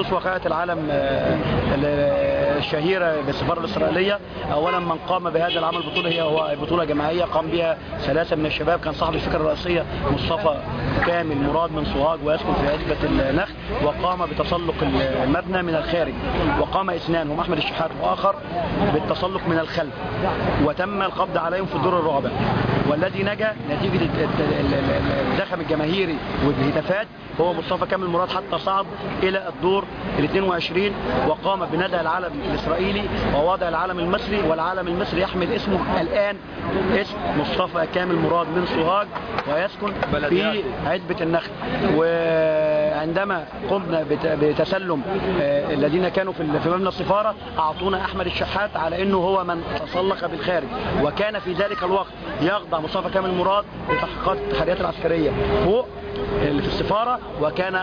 بخصوص وقائع العالم الشهيرة بالسفارة الإسرائيلية، أولا من قام بهذا العمل البطولي هو بطولة جماعية قام بها 3 من الشباب. كان صاحب الفكرة الرئيسية مصطفى كامل مراد من سوهاج ويسكن في عزبة النخل، وقام بتسلق المبنى من الخارج، وقام 2 هم أحمد الشحات وآخر بالتسلق من الخلف، وتم القبض عليهم في الدور الرابع. والذي نجا نتيجة الزخم الجماهيري والهتافات هو مصطفى كامل مراد، حتى صعد إلى الدور ال 22 وقام بندى العلم الإسرائيلي ووضع العلم المصري، والعلم المصري يحمل اسمه الآن اسم مصطفى كامل مراد من سوهاج ويسكن في عزبة النخل. وعندما قمنا بتسلم الذين كانوا في مبنى السفارة أعطونا أحمد الشحات على أنه هو من تسلق بالخارج، وكان في ذلك الوقت يخضع مصطفى كامل مراد لتحقيقات التحريات العسكرية فوق اللي في السفارة، وكان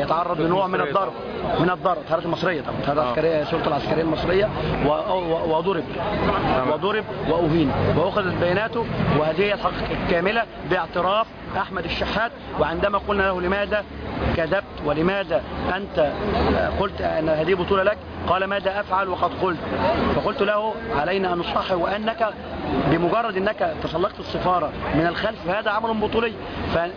يتعرض لنوع من الضرب التحريات المصرية طبعا الشرطة العسكرية المصرية، وضرب وأهين وأخذت بياناته. وهذه هي الحقيقة الكاملة باعتراف أحمد الشحات. وعندما قلنا له لماذا كذبت ولماذا أنت قلت أن هذه بطولة لك، قال ماذا أفعل وقد قلت. فقلت له علينا أن نصحح، وأنك بمجرد أنك تسلقت السفارة من الخلف هذا عمل بطولي،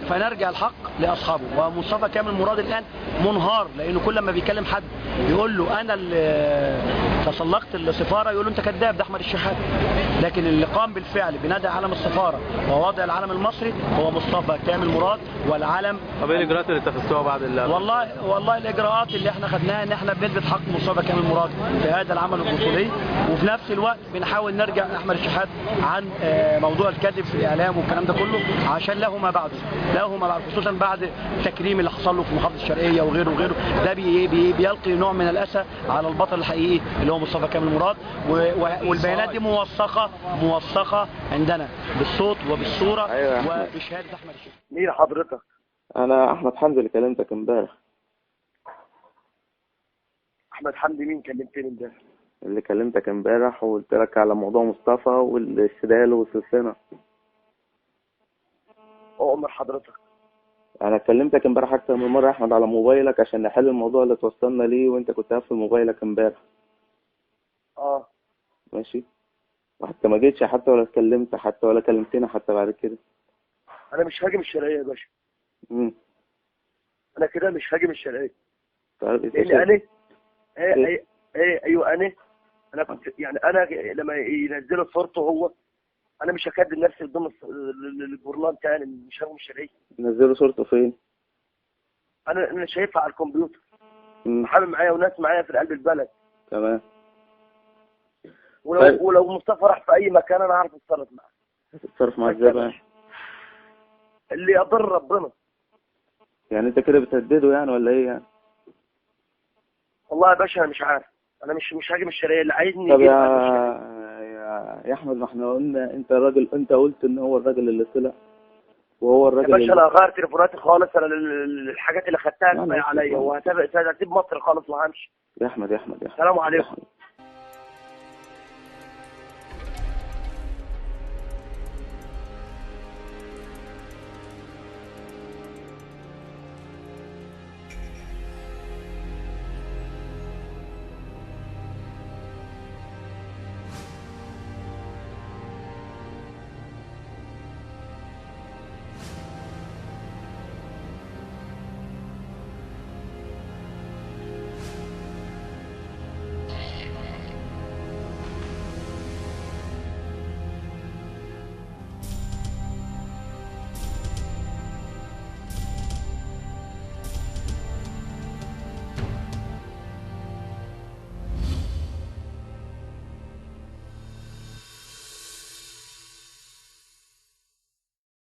فنرجع الحق لأصحابه. ومصطفى كامل مراد الآن منهار، لأنه كل ما بيكلم حد يقول له أنا اللي تسلقت السفارة يقول له أنت كذاب، ده أحمد الشحات. لكن اللي قام بالفعل بندى علم السفارة ووضع العلم المصري هو مصطفى كامل مراد والعلم. طب ايه الإجراءات اللي اتخذتوها بعد والله الإجراءات اللي احنا خدناها ان احنا بنثبت حق مصطفى كامل مراد في هذا العمل البطولي، وفي نفس الوقت بنحاول نرجع احمد الشحات عن موضوع الكذب في الاعلام والكلام ده كله، عشان له ما بعد خصوصا بعد التكريم اللي حصل له في محافظه الشرقيه وغيره ده بيلقي نوع من الاسى على البطل الحقيقي اللي هو مصطفى كامل مراد. والبيانات دي موثقه عندنا بالصوت وبالصوره وبشهاده احمد الشحات. مين حضرتك؟ انا احمد حمدي اللي كلمتك امبارح. احمد حمدي مين كلمتني امبارح؟ اللي كلمتك امبارح وقلت لك على موضوع مصطفى والسدال والسلسله. اؤمر حضرتك. انا كلمتك امبارح اكتر من مره يا احمد على موبايلك عشان نحل الموضوع اللي توصلنا ليه، وانت كنت قافل موبايلك امبارح. ماشي. وحتى ما جيتش حتى ولا اتكلمت حتى ولا كلمتنا حتى بعد كده. انا مش هاجم الشرقيه يا باشا. انا كده مش هاجم الشرقيه. طيب لان انا انا كنت يعني انا لما ينزلوا صورته هو انا مش هكدب نفسي قدام الجورنال تاني، مش هاجم الشرقيه. نزلوا صورته فين؟ انا شايفها على الكمبيوتر. محامي معايا وناس معايا في قلب البلد. تمام. ولو مصطفى راح في اي مكان انا عارف اتصرف معاه. تتصرف معاه ازاي بقى؟ اللي يقدر ربنا. يعني انت كده بتهدده يعني ولا ايه يعني؟ والله يا باشا انا مش عارف، انا مش هاجم الشرقيه اللي عايزني. طب يا احمد، ما احنا قلنا انت الراجل، انت قلت ان هو الراجل اللي طلع وهو الراجل يا باشا انا هغير تليفوناتي خالص. انا الحاجات اللي خدتها كفايه عليا، وهسيب مصر خالص وهمشي. يا احمد السلام عليكم.